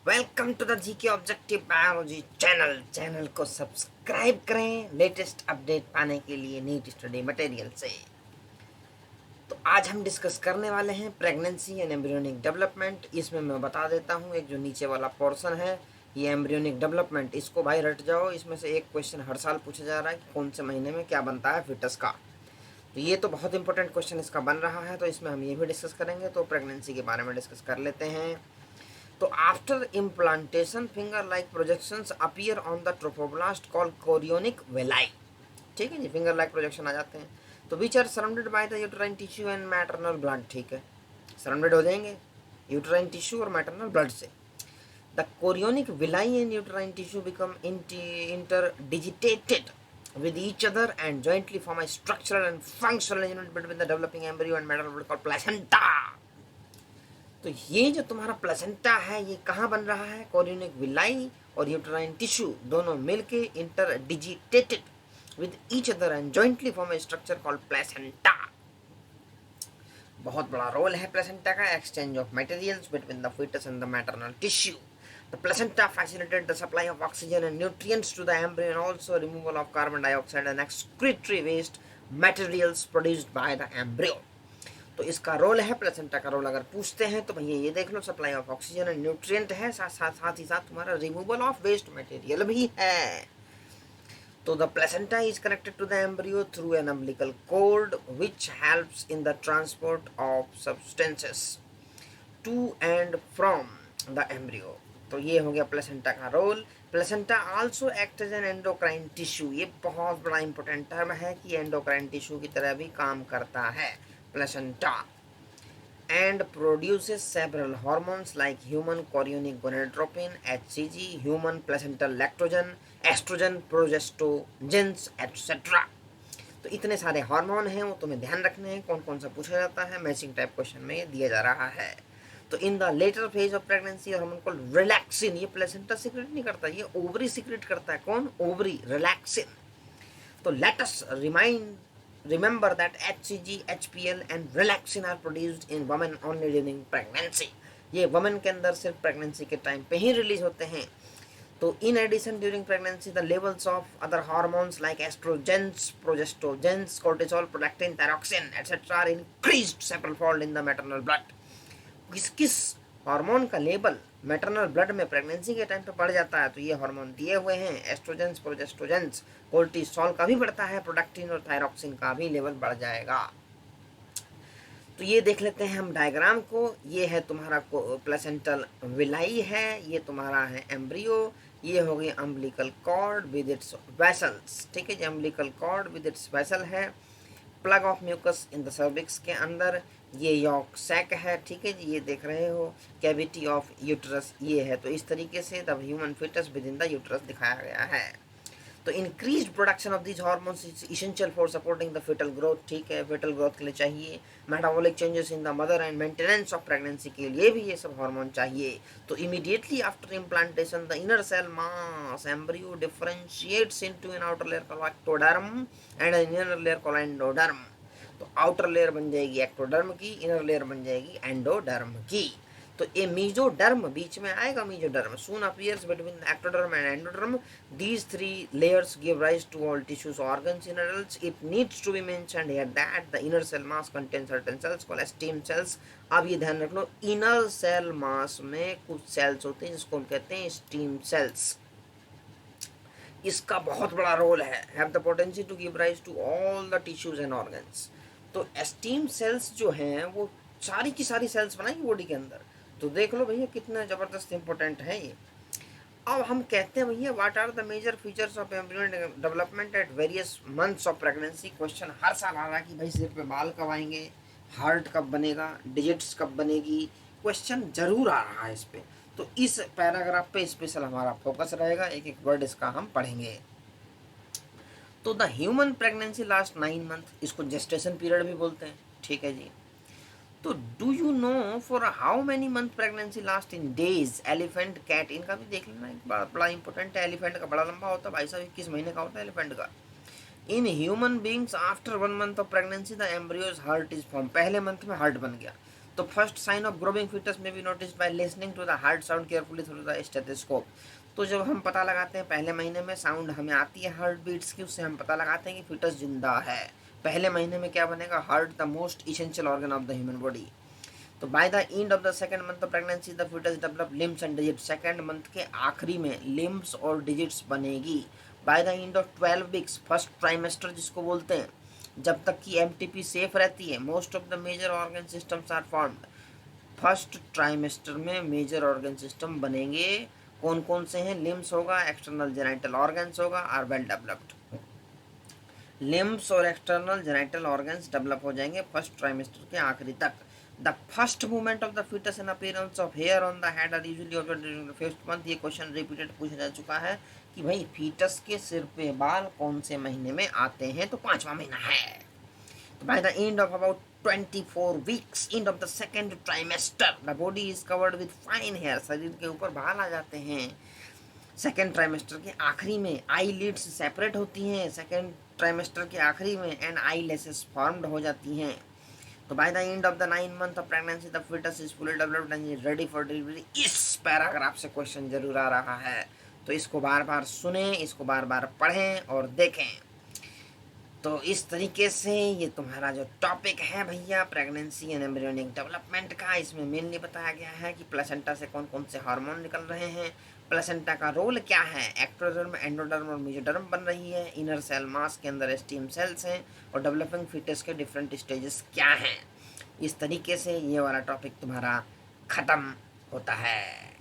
Welcome to the GK objective biology channel को subscribe करें latest update पाने के लिए नीट स्टडी मटेरियल से। तो आज हम डिस्कस करने वाले हैं प्रेगनेंसी एंड एम्ब्रियोनिक डेवलपमेंट। इसमें मैं बता देता हूं, एक जो नीचे वाला पोर्शन है ये एम्ब्रियोनिक डेवलपमेंट, इसको भाई रट जाओ। इसमें से एक क्वेश्चन हर साल पूछा जा रहा है कि कौन से महीने में क्या बनता है फिटस का। तो ये तो बहुत इंपॉर्टेंट क्वेश्चन इसका बन रहा है, तो इसमें हम ये भी डिस्कस करेंगे। तो प्रेगनेंसी के बारे में डिस्कस कर लेते हैं। तो after implantation finger like projections appear on the trophoblast called chorionic villi. ठीक है जी, फिंगर लाइक प्रोजेक्शन आ जाते हैं। तो which are surrounded by the uterine tissue and maternal blood. ठीक है, सराउंडेड हो जाएंगे यूट्राइन टिश्यू और मैटरनल ब्लड से। The chorionic villi and uterine tissue become interdigitated with each other and jointly form a structural and functional unit between the developing embryo and maternal blood called placenta। तो ये जो तुम्हारा placenta है ये कहाँ बन रहा है? कोरियोनिक विलाई और यूट्राइन टिश्यू दोनों मिलके interdigitated with each other and jointly form a structure called placenta. बहुत बड़ा रोल है प्लेसेंटा का, exchange of materials between the foetus and the maternal tissue. The placenta facilitates the supply of oxygen and nutrients to the embryo and also removal of carbon dioxide and excretory waste materials produced by the embryo। तो इसका role है, placenta का role अगर पूछते हैं तो भैया ये देख लो, supply of oxygen and nutrient है, साथ ही साथ तुम्हारा रिमूवल ऑफ वेस्ट मटेरियल भी है। तो the placenta is connected to the embryo through an umbilical cord which helps in the transport of substances to and from the embryo. तो ये हो गया प्लेसेंटा का role. Placenta also act as an endocrine tissue. ये बहुत बड़ा important term है कि एंडोक्राइन टिश्यू की तरह भी काम करता है placenta and produces several hormones like human chorionic gonadotropin HCG, human placental lactogen, estrogen, progestogens etc। तो इतने सारे हार्मोन हैं, वो तुम्हें ध्यान रखने हैं। कौन कौन सा पूछा जाता है, मैचिंग टाइप क्वेश्चन में ये दिया जा रहा है। तो in the later phase of pregnancy hormone called relaxin, ये प्लेसेंटा सीक्रेट नहीं करता, ये ओवरी सीक्रेट करता है। कौन? Ovary, relaxin. तो let us remember that HCG, HPL and relaxin are produced in women only during pregnancy। ये women के अंदर सिर्फ प्रेगनेंसी के टाइम पे ही रिलीज होते हैं। तो in addition during pregnancy the levels of other hormones like estrogens, progestogens, cortisol, prolactin, thyroxine etc are increased several fold in the maternal blood। किस किस हार्मोन का लेवल मैटरनल ब्लड में pregnancy के time पे बढ़ जाता है? तो ये हार्मोन दिए हुए हैं, एस्ट्रोजेंस, प्रोजेस्ट्रोजेंस, कोर्टिसोल का भी बढ़ता है, प्रोडक्टिन और थायरॉक्सिन का भी लेवल बढ़ जाएगा। तो ये देख लेते हैं हम डायग्राम को। ये है तुम्हारा प्लेसेंटल विलाई है, ये तुम्हारा है एम्ब्रियो, ये हो गई umbilical cord with its vessels. ठीक है जी, umbilical cord with its vessel है। Plug of mucus in the cervix के अंदर ये यॉक सैक है। ठीक है जी, ये देख रहे हो कैविटी ऑफ यूट्रस ये है। तो इस तरीके से the human foetus within the uterus दिखाया गया है। तो increased production of these hormones is essential for supporting the foetal growth. ठीक है, फिटल ग्रोथ के लिए चाहिए। Metabolic changes in the mother and maintenance of pregnancy के लिए भी ये सब हार्मोन चाहिए। तो immediately after implantation the inner cell mass embryo differentiates into an outer layer called ectoderm and an inner layer called endoderm. तो outer layer बन जाएगी एक्टोडर्म की, इनर लेयर बन जाएगी एंडोडर्म की। तो ये मीजोडर्म बीच में आएगा, mesoderm soon appears between ectoderm and endoderm. These three layers give rise to all tissues organs in adults. It needs to be mentioned here that the inner cell mass contain certain cells called stem cells. अब ये ध्यान रख लो, inner cell मास में कुछ sales होते हैं जिसको हम कहते हैं स्टीम सेल्स। इसका बहुत बड़ा रोल है, have the potency to give rise to all the tissues and organs. तो स्टीम सेल्स जो हैं वो सारी की सारी सेल्स बनाएंगी बॉडी के अंदर। तो देख लो भैया कितना ज़बरदस्त इंपॉर्टेंट है ये। अब हम कहते हैं भैया what are the major features of embryo development at various months of pregnancy. Question हर साल आ रहा है कि भाई सिर पे बाल कब आएंगे, हार्ट कब बनेगा, डिजिट्स कब बनेगी, क्वेश्चन जरूर आ रहा है इस पे। तो इस पैराग्राफ पे स्पेशल हमारा फोकस रहेगा, एक एक वर्ड इसका हम पढ़ेंगे। तो the human pregnancy last 9 month, इसको जेस्टेशन पीरियड भी बोलते हैं। ठीक है जी। तो do you know for how many month pregnancy last in days? Elephant, cat, इनका भी देख लेना, एक बड़ा इंपॉर्टेंट है। एलिफेंट का बड़ा लंबा होता है भाई साहब, 21 महीने का होता है एलिफेंट का। In human beings after 1 month of pregnancy the embryo's heart is form. पहले मंथ में हार्ट बन गया। तो first sign of growing foetus may be noticed by listening to the heart sound carefully through the stethoscope. तो जब हम पता लगाते हैं पहले महीने में साउंड हमें आती है हार्ट बीट्स की, उससे हम पता लगाते हैं कि फीटस जिंदा है। पहले महीने में क्या बनेगा, heart the most essential organ of the human body. तो by the end of the second month of pregnancy the foetus develop limbs and digits. Second month के आखिरी में लिम्स और डिजिट्स बनेगी। By the end of 12 weeks, first trimester जिसको बोलते हैं, जब तक कि एमटीपी सेफ रहती है, most of the major organ systems are formed. First trimester में मेजर ऑर्गन सिस्टम बनेंगे। कौन कौन से हैं, लिम्स होगा, एक्सटर्नल जेनाइटल ऑर्गन्स होगा, आर वेल डेवलप्ड। लिम्स और एक्सटर्नल जेनाइटल ऑर्गन्स डेवलप हो जाएंगे फर्स्ट ट्राइमेस्टर के आखिरी तक। The first movement of the foetus and appearance of hair on the head are usually observed during the first month. ये question repeated पूछा जा चुका है कि भाई फीटस के सिर पे बाल कौन से महीने में आते हैं, तो 5वां महीना है। तो by the end of about 24 weeks, end of the second trimester, the body is covered with fine hair। शरीर के ऊपर बाल आ जाते हैं सेकेंड ट्राइमेस्टर के आखिरी में। आई लिड्स सेपरेट होती हैं सेकेंड ट्राइमेस्टर के आखिरी में, एंड आई लेसेस फॉर्म्ड हो जाती हैं। तो by the end of the 9 month of pregnancy the foetus is fully developed and ready for delivery. इस पैराग्राफ से क्वेश्चन जरूर आ रहा है, तो इसको बार बार सुने, इसको बार बार पढ़ें और देखें। तो इस तरीके से ये तुम्हारा जो टॉपिक है भैया प्रेगनेंसी एंड एम्ब्रियोनिक डेवलपमेंट का, इसमें मेनली बताया गया है कि प्लेसेंटा से कौन कौन से हार्मोन निकल रहे हैं, प्लेसेंटा का रोल क्या है, एक्टोडर्म, एंडोडर्म और मेसोडर्म बन रही है, इनर सेल मास के अंदर स्टीम सेल्स हैं, और डेवलपिंग फीटस के डिफरेंट स्टेजेस क्या हैं। इस तरीके से ये वाला टॉपिक तुम्हारा खत्म होता है।